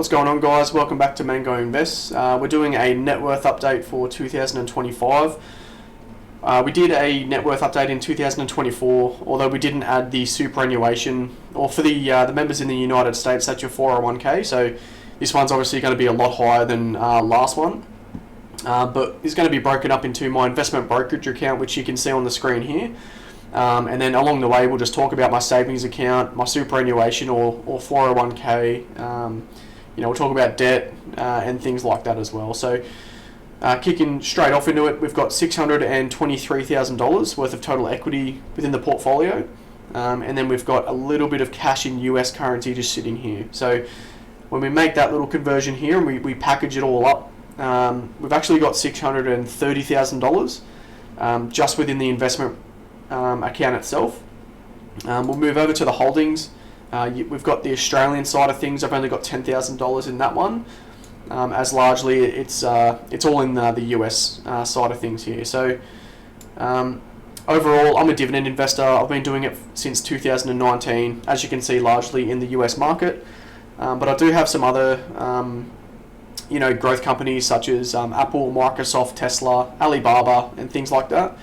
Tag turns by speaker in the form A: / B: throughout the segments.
A: What's going on, guys? Welcome back to Mango Invest. We're doing a net worth update for 2025. We did a net worth update in 2024, although we didn't add the superannuation, or for the members in the United States, that's your 401k. So this one's obviously going to be a lot higher than last one, but it's going to be broken up into my investment brokerage account, which you can see on the screen here. And then along the way, we'll just talk about my savings account, my superannuation or 401k. We'll talk about debt and things like that as well. So kicking straight off into it, we've got $623,000 worth of total equity within the portfolio. And then we've got a little bit of cash in US currency just sitting here. So when we make that little conversion here and we package it all up, we've actually got $630,000 just within the investment account itself. We'll move over to the holdings. We've got the Australian side of things. I've only got $10,000 in that one, as largely it's all in the US side of things here. So overall, I'm a dividend investor. I've been doing it since 2019, as you can see, largely in the US market. But I do have some other growth companies such as Apple, Microsoft, Tesla, Alibaba, and things like that.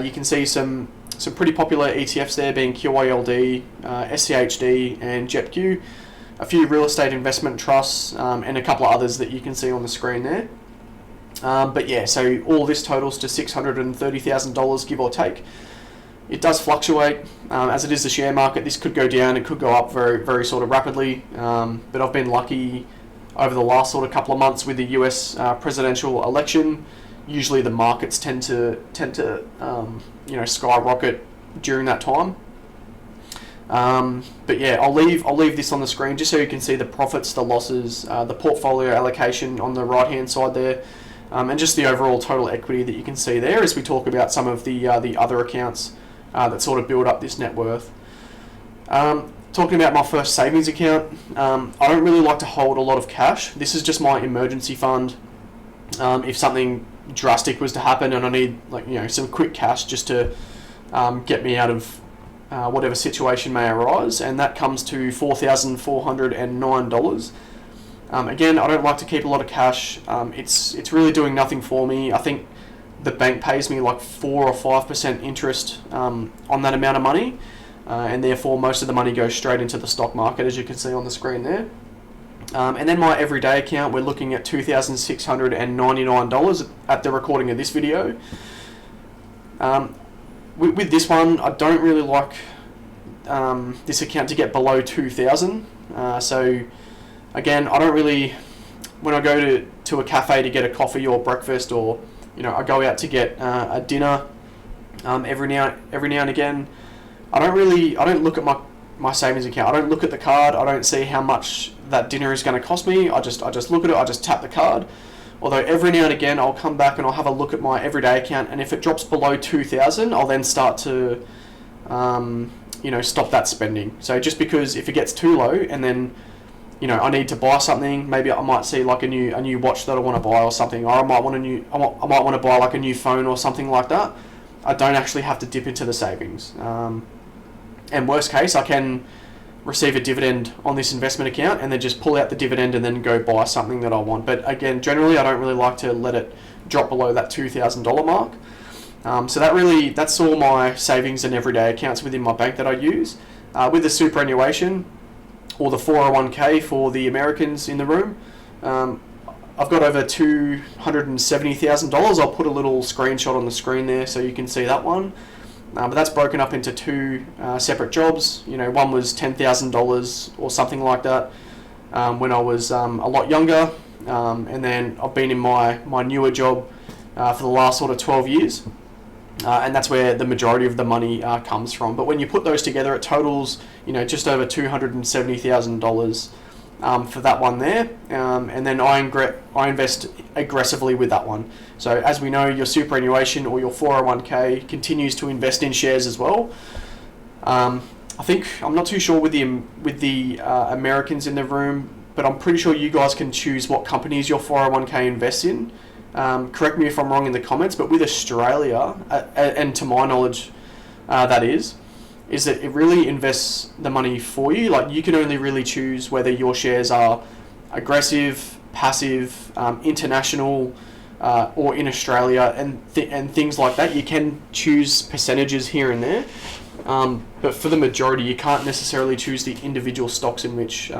A: You can see some pretty popular ETFs there, being QYLD, SCHD, and JEPQ, a few real estate investment trusts, and a couple of others that you can see on the screen there. But yeah, so all this totals to $630,000, give or take. It does fluctuate, as it is the share market. This could go down, it could go up very, very sort of rapidly. But I've been lucky over the last sort of couple of months with the US presidential election. Usually the markets tend to skyrocket during that time. But yeah, I'll leave this on the screen just so you can see the profits, the losses, the portfolio allocation on the right hand side there, and just the overall total equity that you can see there as we talk about some of the other accounts that sort of build up this net worth. Talking about my first savings account, I don't really like to hold a lot of cash. This is just my emergency fund. If something drastic was to happen and I need some quick cash just to get me out of whatever situation may arise, and that comes to $4,409. Again, I don't like to keep a lot of cash. It's really doing nothing for me. I think the bank pays me like 4 or 5% interest on that amount of money, and therefore most of the money goes straight into the stock market, as you can see on the screen there. And then my everyday account, we're looking at $2,699 at the recording of this video. With this one, I don't really like this account to get below $2,000. So again, I don't really, when I go to a cafe to get a coffee or breakfast, or I go out to get a dinner every now and again, I don't look at my savings account. I don't look at the card. I don't see how much that dinner is going to cost me. I just look at it. I just tap the card. Although every now and again I'll come back and I'll have a look at my everyday account, and if it drops below 2,000, I'll then start to stop that spending. So just because if it gets too low and then I need to buy something, maybe I might see like a new watch that I want to buy or something, or I might want to buy like a new phone or something like that, I don't actually have to dip into the savings. And worst case, I can receive a dividend on this investment account and then just pull out the dividend and then go buy something that I want. But again, generally, I don't really like to let it drop below that $2,000 mark. So that's all my savings and everyday accounts within my bank that I use. With the superannuation or the 401k for the Americans in the room, I've got over $270,000. I'll put a little screenshot on the screen there so you can see that one. But that's broken up into two separate jobs. One was $10,000 or something like that when I was a lot younger, and then I've been in my newer job for the last sort of 12 years, and that's where the majority of the money comes from. But when you put those together, it totals just over $270,000 for that one there, and then I invest aggressively with that one. So as we know, your superannuation or your 401k continues to invest in shares as well. I think, I'm not too sure with the Americans in the room, but I'm pretty sure you guys can choose what companies your 401k invests in. Correct me if I'm wrong in the comments, but with Australia, and to my knowledge, that is that it really invests the money for you. Like, you can only really choose whether your shares are aggressive, passive, international, or in Australia, and things like that. You can choose percentages here and there, but for the majority, you can't necessarily choose the individual stocks in which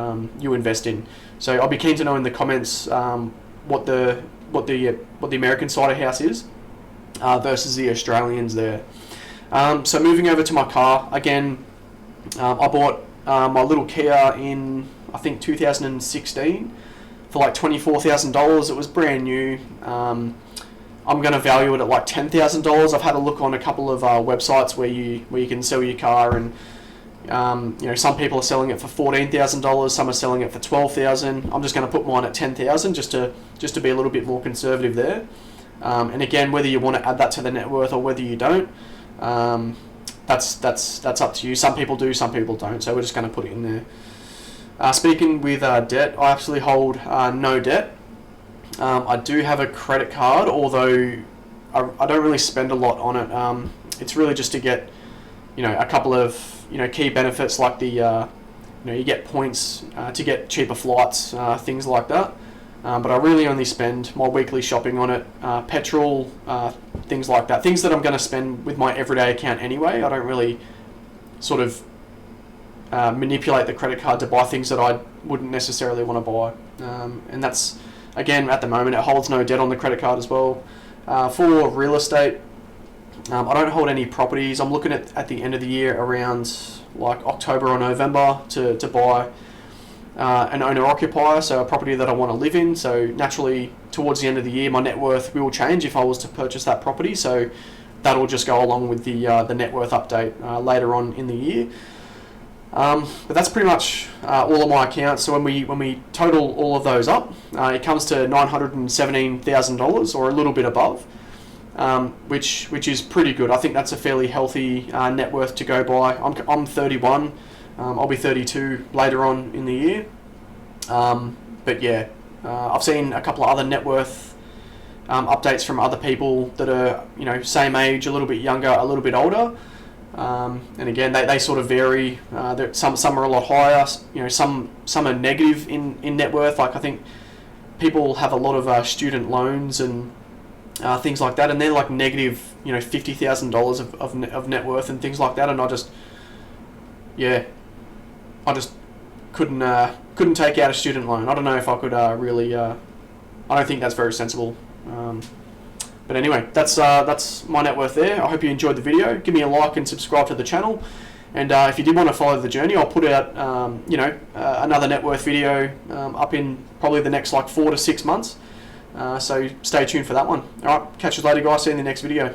A: you invest in. So I'll be keen to know in the comments what the American side of house is versus the Australians there. So moving over to my car again, I bought my little Kia in, I think, 2016 for like $24,000. It was brand new. I'm going to value it at like $10,000. I've had a look on a couple of websites where you can sell your car, and some people are selling it for $14,000. Some are selling it for $12,000. I'm just going to put mine at $10,000 just to be a little bit more conservative there. And again, whether you want to add that to the net worth or whether you don't, that's up to you. Some people do, some people don't. So we're just going to put it in there. Speaking with debt, I actually hold no debt. I do have a credit card, although I don't really spend a lot on it. It's really just to get, a couple of, key benefits like the, you get points to get cheaper flights, things like that. But I really only spend my weekly shopping on it, petrol, things like that. Things that I'm going to spend with my everyday account anyway. I don't really sort of manipulate the credit card to buy things that I wouldn't necessarily want to buy. And that's, again, at the moment, it holds no debt on the credit card as well. For real estate, I don't hold any properties. I'm looking at the end of the year around like October or November to buy an owner-occupier, so a property that I want to live in. So naturally, towards the end of the year, my net worth will change if I was to purchase that property. So that'll just go along with the net worth update later on in the year. But that's pretty much all of my accounts. So when we total all of those up, it comes to $917,000 or a little bit above, which is pretty good. I think that's a fairly healthy net worth to go by. I'm 31. I'll be 32 later on in the year. But yeah, I've seen a couple of other net worth updates from other people that are same age, a little bit younger, a little bit older. And again, they sort of vary. Some are a lot higher. Some are negative in net worth. Like I think people have a lot of student loans and things like that, and they're like negative, $50,000 of net worth and things like that. And I just couldn't take out a student loan. I don't know if I could really. I don't think that's very sensible. But anyway, that's my net worth there. I hope you enjoyed the video. Give me a like and subscribe to the channel. And if you did want to follow the journey, I'll put out another net worth video up in probably the next like 4 to 6 months. So stay tuned for that one. All right, catch you later, guys. See you in the next video.